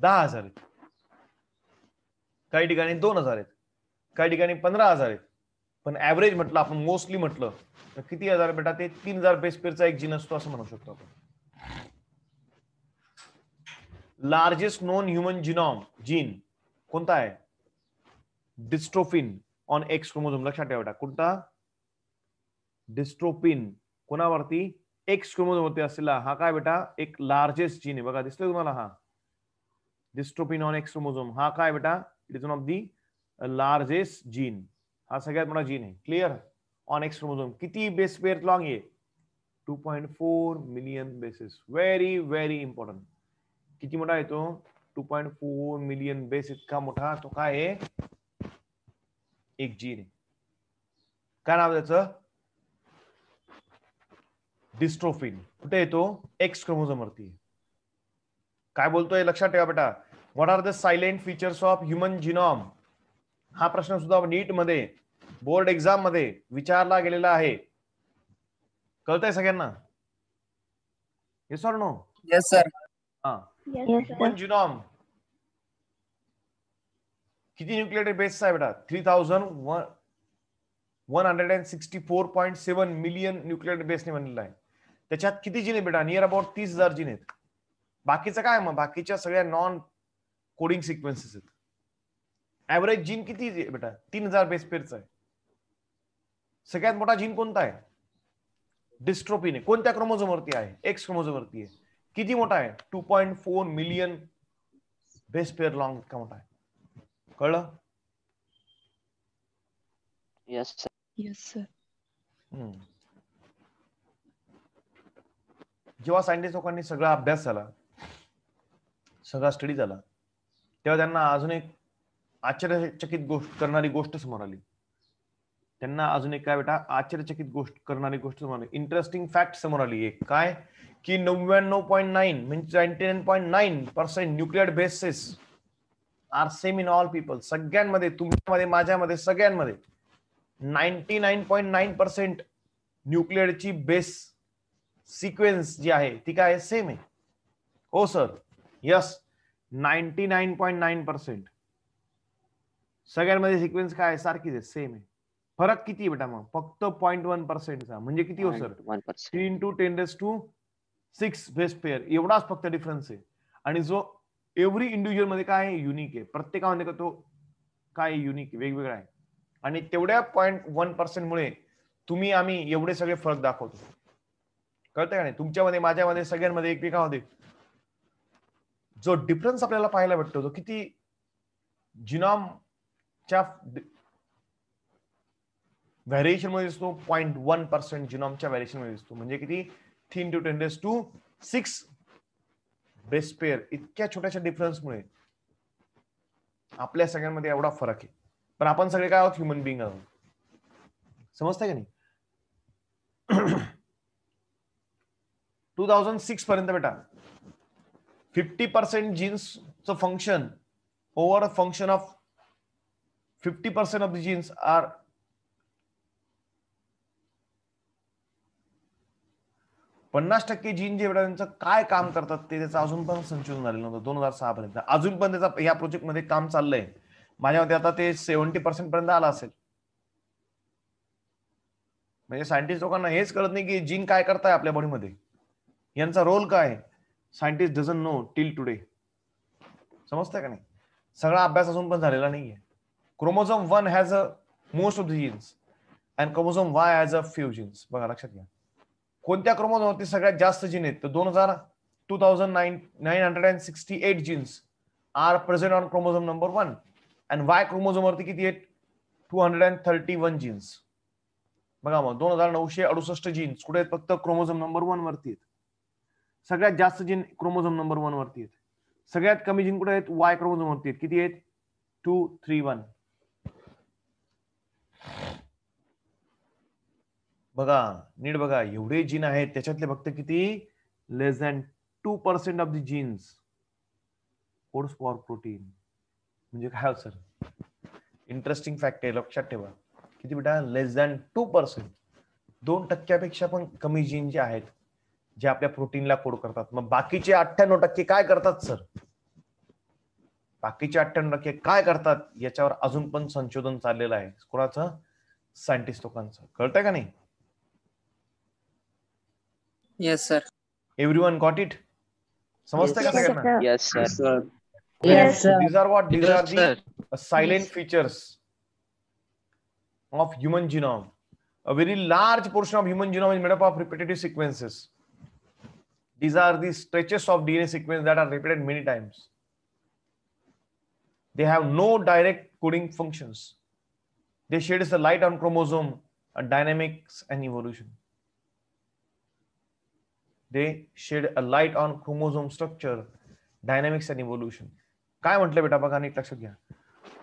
10,000 आहेत, काही ठिकाणी 2,000 आहेत, काही ठिकाणी 15,000 आहेत. पण ऍव्हरेज म्हटलं आपण, मोस्टली म्हटलं तर किती हजार बेटा? ते 3,000 बेस पेअरचा एक जीन असतो असं म्हणू शकतो आपण. लार्जेस्ट नोन ह्युमन जिनॉम जीन कोणता आहे? Dystrophin on x chromosome. लक्षात ठेवा बेटा, कोणता? डिस्ट्रोफिन. कोणावरती? एक्स क्रोमोझोम वरती असलेला हा काय बेटा? एक लार्जेस्ट जीन आहे. बघा दिसतोय तुम्हाला? हा डिस्ट्रोफिन ऑन एक्स क्रोमोझोम हा काय बेटा? It is one of the largest gene. हा सगळ्यात मोठा जीन आहे. क्लिअर? On x chromosome. किती बेस पेअर लॉंग आहे? 2.4 million basis. Very very important. किती मोठा आहे तो? 2.4 मिलियन बेस इतका मोठा तो काय आहे? एक जीन आहे. काय नाव त्याचं? डिस्ट्रोफिन. कुठे येतो? एक्स क्रोमोझोम वरती. काय बोलतोय लक्षात ठेवा बेटा. What are the salient features of human genome? हा प्रश्न सुद्धा नीट मध्ये, बोर्ड एक्झाम मध्ये विचारला गेलेला आहे. कळतंय सगळ्यांना? Yes or no? Yes, sir. हा. Yes, sir. ह्युमन जिनॉम किती न्यूक्लियर बेस आहे बेटा? 3,164.7 मिलियन न्यूक्लियर बेसने बनलेला आहे. त्याच्यात किती जीन आहे बेटा? नियर अबाउट 30,000 जीन आहेत. बाकीचं काय? मग बाकीच्या सगळ्या नॉन कोडिंग सिक्वेन्सेस आहेत. ऍव्हरेज जीन किती आहे बेटा? 3,000 बेस पेअरचा आहे. सगळ्यात मोठा जीन कोणता आहे? डिस्ट्रोफिन आहे. कोणत्या क्रोमोझोम वरती आहे? एक्स क्रोमोझोम वरती आहे. किती मोठा आहे? 2.4 मिलियन बेस पेअर लॉंग. इतका मोठा आहे. कळलं? Yes, sir. Yes, sir. जेव्हा सायंटिस्ट लोकांनी सगळा अभ्यास झाला, सगळा स्टडी झाला, तेव्हा त्यांना अजून एक आश्चर्यचकित करणारी गोष्ट समोर आली. त्यांना अजून एक काय बेटा? आश्चर्यचकित करणारी गोष्ट समोर आली. इंटरेस्टिंग फॅक्ट समोर आली एक. काय? की 99.9 म्हणजे 99.9% nuclear bases are same in all people. सगळ्यांमध्ये, तुमच्यामध्ये, माझ्यामध्ये, सगळ्यांमध्ये 99.9% न्यूक्लियरची बेस सिक्वेन्स जी आहे ती काय? सेम आहे. हो सर. यस, 99.9% सगळ्यांमध्ये सिक्वेन्स काय? सारखीच आहे, सेम आहे. फरक किती आहे बेटा? मग फक्त 0.1%चा. म्हणजे किती हो सर? 1%. 3 × 10⁶ base pair. एवढाच फक्त डिफरन्स आहे. आणि जो एव्हरी इंडिव्हिज्युअल मध्ये काय आहे? युनिक आहे. प्रत्येकामध्ये तो काय? युनिक, वेगवेगळा आहे. आणि तेवढ्या 0.1% मुळे तुम्ही आम्ही एवढे सगळे फरक दाखवतो. कळतंय का नाही? तुमच्यामध्ये, माझ्यामध्ये, सगळ्यांमध्ये, एकमेकांमध्ये जो डिफरन्स आपल्याला पाहायला भेटतो तो किती जिनॉमच्या व्हॅरिएशन मध्ये दिसतो, 0.1% जिनॉमच्या व्हॅरिएशन मध्ये दिसतो. म्हणजे किती? 3 × 10⁶ बेस पेअर. इतक्या छोट्याशा डिफरन्समुळे आपल्या सगळ्यांमध्ये एवढा फरक आहे. पण आपण सगळे काय आहोत? ह्युमन बिंग आहोत. समजतंय का नाही? 2006 पर्यंत बेटा 50% जीन्सचं function over a function of 50% of the genes are 50% gene जे बेटा त्यांचं काय काम करतात ते त्याचं अजून पण संशोधन झालेलं नव्हतं 2006 पर्यंत. अजून पण त्याचा या प्रोजेक्टमध्ये काम चाललंय. माझ्या मते आता ते 70% पर्यंत आलं असेल. म्हणजे सायंटिस्ट लोकांना हेच कळत नाही की जीन काय करताय आपल्या बॉडीमध्ये, यांचा रोल काय. Scientist doesn't know till today. समजतंय का नाही? सगळा अभ्यास अजून पण झालेला नाहीये. Chromosome 1 has a most of the genes and chromosome Y has a few genes. बघा लक्षात घ्या. कोणत्या क्रोमोझोमवरती सगळ्यात जास्त जीन आहेत? तर 2968 genes are present on chromosome number 1 and Y chromosome वरती किती आहेत? 231 जीन्स. बघा मग 2968 जीन्स कुठे आहेत? फक्त क्रोमोझोम नंबर 1 वरती आहेत. सगळ्यात जास्त जीन क्रोमोझोम नंबर 1 वरती आहेत. सगळ्यात कमी जीन कुठे आहेत? Y क्रोमोझोम वरती आहेत. किती आहेत? 231. बघा नीट बघा, एवढे जीन आहेत त्याच्यातले फक्त किती? Less than 2% of the genes codes for protein. म्हणजे काय सर? इंटरेस्टिंग फॅक्ट आहे, लक्षात ठेवा. किती बेटा? लेस दॅन 2%. 2% पण कमी जीन जे आहेत जे आपल्या प्रोटीनला कोड करतात. मग बाकीचे 98% काय करतात सर? बाकीचे 98% काय करतात याच्यावर अजून पण संशोधन चाललेलं आहे. कोणाचं? सायंटिस्ट लोकांचं. कळतंय का नाही? Yes, sir. Everyone got it? समजतंय का Yes, सगळ्यांना? sir. Yes, sir. Yes, So these are what? These are Yes, the sir. silent features of human genome. A very large portion of human genome is made up of repetitive sequences. These are the stretches of DNA sequence that are repeated many times. They have no direct coding functions. They shed the light on chromosome and dynamics and evolution. They shed a light on chromosome structure, dynamics and evolution. काय म्हटलं बेटा? बघा नीट लक्षात घ्या.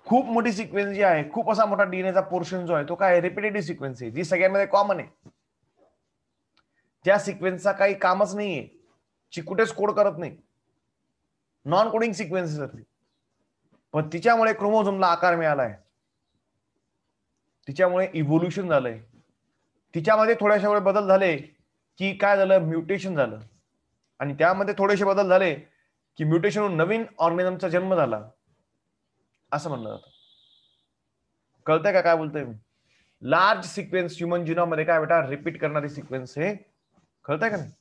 खूप मोठी sequence जी आहे, खूप असा मोठा डीएनएचा पोर्शन जो आहे तो काय? रिपिटेटिव्ह सिक्वेन्स आहे, जी सगळ्यांमध्ये कॉमन आहे. ज्या सिक्वेन्सचा काही कामच नाहीये, जी कुठेच कोड करत नाही, नॉन कोडिंग सिक्वेन्स आहे. पण तिच्यामुळे क्रोमोझोमला आकार मिळालाय, तिच्यामुळे इव्होल्युशन झालंय, तिच्यामध्ये थोड्याशा वेळ बदल झाले की काय झालं? म्युटेशन झालं. आणि त्यामध्ये थोडेसे बदल झाले की म्युटेशन होऊन नवीन ऑर्गॅनिझमचा जन्म झाला असं म्हणलं जातं. कळतंय का काय बोलतोय मी? लार्ज सिक्वेन्स ह्युमन जिनोम मध्ये काय बेटा? रिपीट करणारी सिक्वेन्स हे. कळतंय का नाही?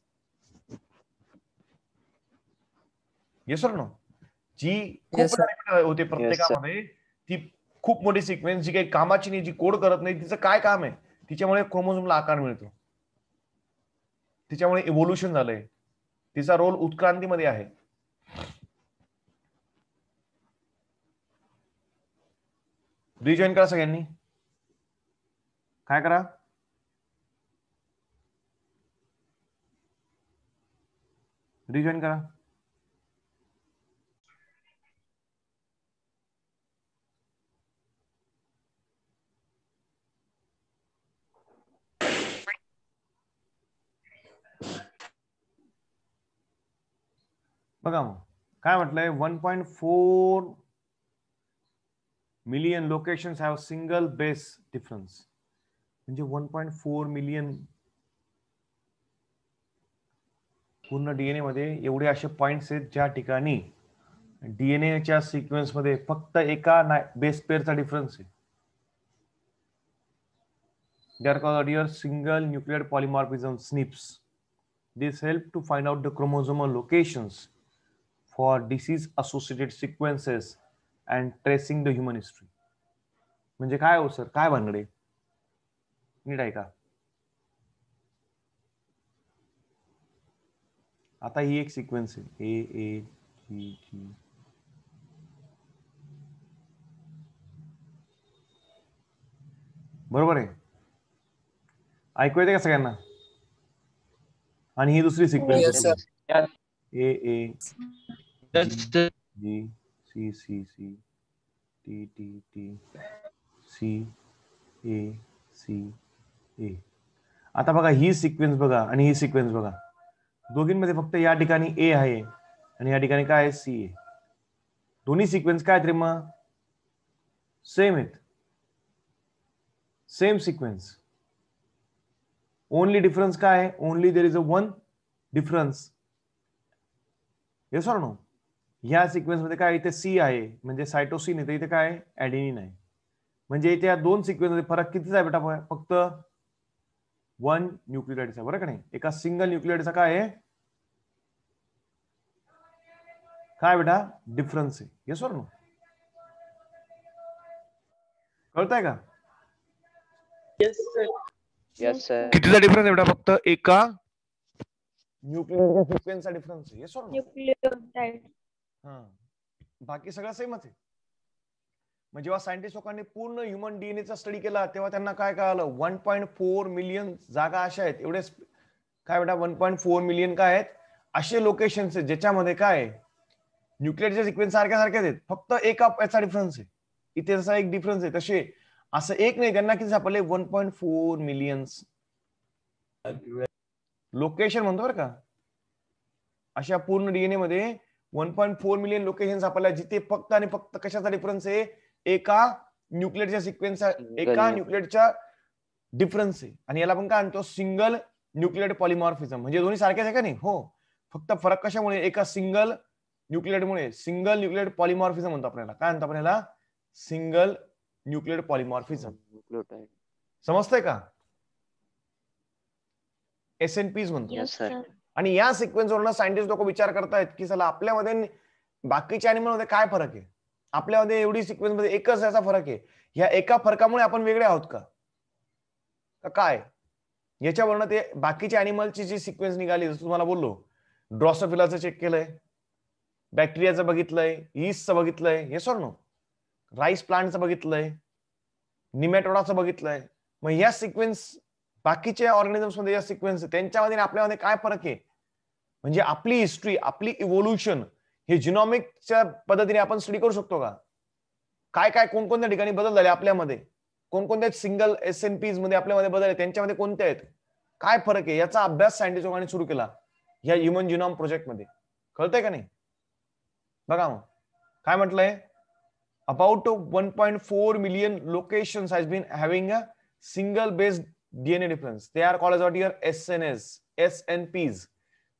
येस और नो? जी खूप रिपीट होते प्रत्येकामध्ये, ती खूप मोठी सिक्वेन्स जी काही कामाची नाही, जी कोड करत नाही, तिचं काय काम आहे? तिच्यामुळे क्रोमोझोमला आकार मिळतो, तिच्यामुळे इव्होल्युशन झालंय, तिचा रोल उत्क्रांतीमध्ये आहे. रिजॉईन करा सगळ्यांनी. काय करा? रिजॉईन करा. बघा मग काय म्हटलंय? 1.4 million locations have single base difference. म्हणजे 1.4 मिलियन पूर्ण डीएनए मध्ये एवढे असे पॉइंट्स आहेत ज्या ठिकाणी डीएनएच्या सिक्वेन्स मध्ये फक्त एका बेस पेअरचा डिफरन्स आहे. They are called earlier single nuclear polymorphism SNPs. This help to find out the chromosomal locations for disease associated sequences and tracing the human history. म्हणजे काय हो सर? काय भानगडे? नीट ऐका. आता ही एक सिक्वेन्स आहे ए जी जी. बरोबर आहे, ऐकू येते का सगळ्यांना? आणि ही दुसरी sequence Yes, sir. A A G C C C T T T C A C A. आता बघा ही सिक्वेन्स बघा आणि ही सिक्वेन्स बघा, दोघींमध्ये फक्त या ठिकाणी ए आहे आणि या ठिकाणी काय आहे सी आहे. दोन्ही सिक्वेन्स काय आहेत रे मग? सेम आहेत, सेम सिक्वेन्स. ओनली डिफरन्स काय आहे? Only there is a one difference. Yes or no? ह्या सिक्वेन्स मध्ये काय इथे सी आहे म्हणजे सायटोसिन आहे, इथे काय ऍडेनिन आहे. म्हणजे इथे या दोन सिक्वेन्स मध्ये फरक कितीचा आहे बेटा? फक्त वन न्यूक्लिओटाइडचा, बरं का नाही? एका सिंगल न्यूक्लिओटाइडचा काय आहे? काय बेटा? डिफरन्स आहे. Yes or no? कळतंय का? Yes, sir. कितीचा डिफरन्स आहे बेटा? फक्त एका न्यूक्लिओटाइडच्या सिक्वेन्सचा डिफरन्स आहे. Yes or no? न्यूक्लियोटाइड. हा, बाकी सगळं सेमच आहे. मग जेव्हा सायंटिस्ट लोकांनी पूर्ण ह्युमन डीएनएचा स्टडी केला तेव्हा त्यांना काय कळालं? 1.4 मिलियन जागा अशा आहेत, एवढे काय बेटा 1.4 मिलियन काय आहेत असे लोकेशन्स आहेत ज्याच्यामध्ये काय न्यूक्लिओटाइडचे सिक्वेन्स सारख्याच आहेत, फक्त एका याचा डिफरन्स आहे. इथे जसा एक डिफरन्स आहे तसे असं एक नाही, त्यांना किती सापडले? 1.4 मिलियन्स लोकेशन म्हणतो बरं का. अशा पूर्ण डीएनए मध्ये 1.4 मिलियन लोकेशन सापडल्या जिथे फक्त आणि फक्त कशाचा डिफरन्स आहे? एका न्यूक्लिओटाइडच्या सिक्वेन्सचा, एका न्यूक्लिओटाइडच्या डिफरन्स आहे. आणि याला आपण काय म्हणतो? Single nucleotide polymorphism. म्हणजे दोन्ही सारखेच आहे का नाही? हो, फक्त फरक कशामुळे? एका सिंगल न्यूक्लिओटाइडमुळे. सिंगल न्यूक्लिओटाइड पॉलिमॉर्फिझम म्हणतो आपल्याला. काय म्हणतो आपण याला? Single nucleotide polymorphism. समजतंय का? SNPs म्हणतो. Yes, sir. आणि या सिक्वेन्सवरून सायंटिस्ट लोक विचार करतायत की चला आपल्यामध्ये बाकीच्या अॅनिमल मध्ये काय फरक आहे? आपल्यामध्ये एवढी सिक्वेन्स मध्ये एकच याचा फरक आहे, ह्या एका फरकामुळे आपण वेगळे आहोत का? काय याच्यावरनं ते बाकीच्या अॅनिमलची जी सिक्वेन्स निघाली, जसं तुम्हाला बोललो, ड्रॉसोफिलाचं चेक केलंय, बॅक्टेरियाचं बघितलंय, यीस्टचं बघितलंय, येस ऑर नो? राईस प्लांटचं बघितलंय, निमॅटोडाचं बघितलंय. मग या सिक्वेन्स बाकीच्या ऑर्गॅनिझम्स मध्ये या सिक्वेन्स त्यांच्यामध्ये आपल्यामध्ये काय फरक आहे? म्हणजे आपली हिस्ट्री, आपली इव्होल्युशन हे जिनॉमिकच्या पद्धतीने आपण स्टडी करू शकतो का? काय काय कोणकोणत्या ठिकाणी बदल झाले आपल्यामध्ये, कोणकोणत्या सिंगल SNPs मध्ये आपल्यामध्ये बदल आहे, त्यांच्यामध्ये कोणते आहेत, काय फरक आहे, याचा अभ्यास सायंटिस्ट लोकांनी सुरू केला या ह्युमन जिनॉम प्रोजेक्ट मध्ये. कळतंय का नाही? बघा मग काय म्हटलंय? About 1.4 million locations has been having a single based DNA difference. They are called as what here? SNS, SNPs,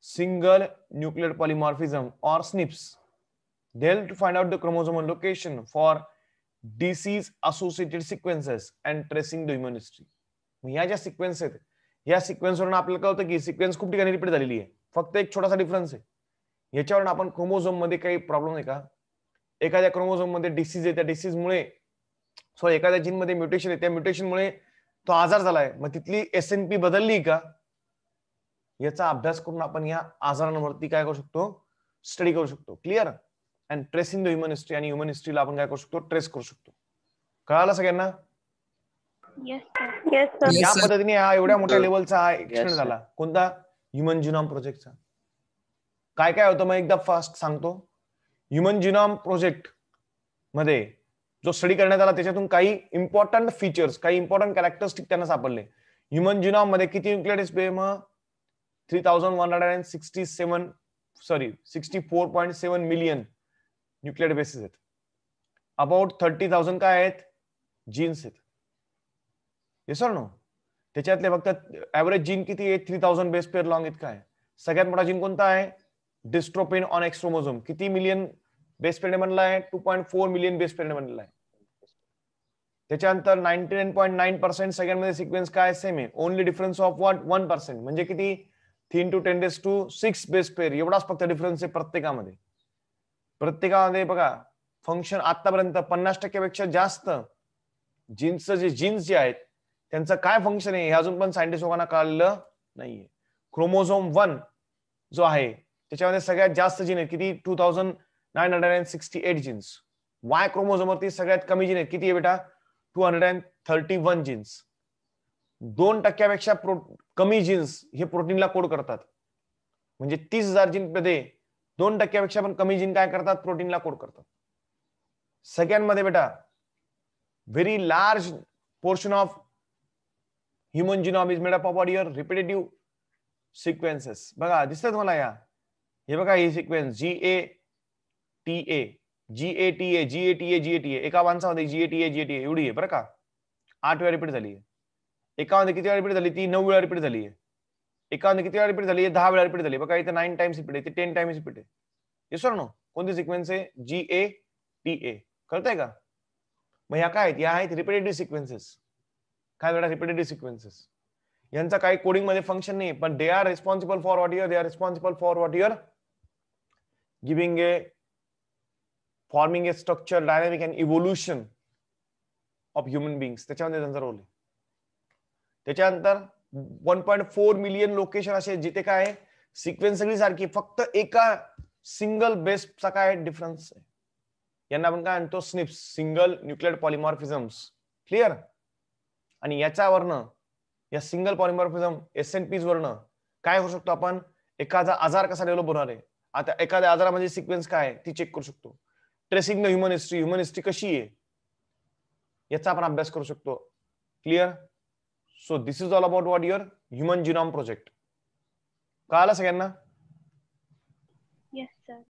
single nuclear polymorphism or SNPs. They help to find out the chromosomal location for disease associated sequences and tracing the human history. ह्या ज्या sequence आहेत, या sequence वरून आपल्याला कळतं की sequence खूप ठिकाणी रिपीट झालेली आहे, फक्त एक छोटासा डिफरन्स आहे. याच्यावरून आपण क्रोमोझोम मध्ये काही प्रॉब्लेम आहे का? एखाद्या क्रोमोझोम मध्ये डिसीज आहे, त्या डिसीजमुळे एखाद्या जीन मध्ये म्युटेशन आहे, त्या म्युटेशनमुळे तो आजार झालाय, मग तिथली SNP बदलली का? याचा अभ्यास करून आपण या आजारांवरती काय करू शकतो? स्टडी करू शकतो. Clear? And tracing the human history, आणि ह्युमन हिस्ट्रीला आपण काय करू शकतो? ट्रेस करू शकतो. कळालं सगळ्यांना? या पद्धतीने हा एवढ्या मोठ्या लेवलचा हा एक्सटेंड झाला. कोणता? ह्युमन जिनॉम प्रोजेक्टचा. काय काय होतं मग एकदा फास्ट सांगतो. ह्युमन जिनॉम प्रोजेक्ट मध्ये जो स्टडी करण्यात आला त्याच्यातून काही इम्पॉर्टंट फीचर्स, काही इम्पॉर्टंट कॅरेक्टरिस्टिक त्यांना सापडले. ह्युमन जिनॉम मध्ये किती न्यूक्लिओटाइड्स? मग 64.7 मिलियन न्यूक्लिओटाइड बेसेस आहेत. अबाउट 30,000 काय आहेत? जीन्स आहेत. Yes or no? त्याच्यातले फक्त ऍव्हरेज जीन किती आहे? 3000 बेस पेअर लॉंग इतका आहे. सगळ्यात मोठा जीन कोणता आहे? डिस्ट्रोपिन ऑन एक्स क्रोमोझोम. किती मिलियन बेस पेअरने बनला आहे? 2.4 मिलियन बेस पेअरने बनलेला आहे. त्याच्यानंतर 99.9% सगळ्यांमध्ये सिक्वेन्स काय? सेम आहे. Only difference of what? 1%. म्हणजे किती? 3 to 10⁶ बेस पेअर, एवढाच फक्त डिफरन्स आहे प्रत्येकामध्ये. प्रत्येकामध्ये बघा फंक्शन आतापर्यंत 50% पेक्षा जास्त जीन्सचं जे जीन्स जे आहेत त्यांचं काय फंक्शन आहे हे अजून पण सायंटिस्ट लोकांना कळलेलं नाहीये. क्रोमोझोम 1 जो आहे त्याच्यामध्ये सगळ्यात जास्त जीन आहेत किती 2968 जीन्स. वाय क्रोमोझोमवरती सगळ्यात कमी जीन आहेत किती आहे बेटा 231 जीन्स. 2% कमी जीन्स हे प्रोटीनला कोड करतात. म्हणजे 30,000 जीन मध्ये 2% पण कमी जीन काय करतात प्रोटीनला कोड करतात. सगळ्यांमध्ये बेटा very large portion of human genome is made up of what your repetitive sequences. बघा दिसतंय तुम्हाला या हे बघा ही sequence GATA GATA GATA GATA एका माणसामध्ये GATA GATA एवढी आहे बरं का. 8 वेळा रिपीट झाली आहे. एकामध्ये किती वेळा रिपीट झाली ती 9 वेळा रिपीट झाली आहे. एकामध्ये किती वेळा रिपीट झाली आहे 10 वेळा रिपीट झाली. बघा इथे 9 टाइम्स रिपीट आहे इथे 10 टाइम्स रिपीट आहे. येस और नो. कोणती सिक्वेन्स आहे GATA कळतंय का. मग ह्या काय आहेत या आहेत रिपीटेटिव्ह सिक्वेन्सेस. काय बेटा रिपीटेटिव्ह सिक्वेन्सेस. यांचा काही कोडिंग मध्ये फंक्शन नाही पण they are responsible for what your giving A forming a structure dynamic and evolution of human beings. त्याच्यामध्ये त्यांचा रोल आहे. त्याच्यानंतर 1.4 मिलियन लोकेशन असे जिथे काय सिक्वेन्स सगळी सारखी फक्त एका सिंगल बेसचा काय डिफरन्स आहे. यांना आपण काय म्हणतो स्निप्स सिंगल न्यूक्लियर पॉलिमॉर्फिझम्स. क्लिअर. आणि याच्यावरनं या सिंगल पॉलिमॉर्फिझम SNPs वरनं काय करू शकतो आपण एखादा आजार कसा डेव्हलप होणार आहे. आता एखाद्या आजारामध्ये सिक्वेन्स काय ती चेक करू शकतो. ट्रेसिंग द ह्युमन हिस्ट्री कशी आहे याचा आपण अभ्यास करू शकतो. Clear. So this is all about what your human genome project. कळालं सगळ्यांना. Yes, sir.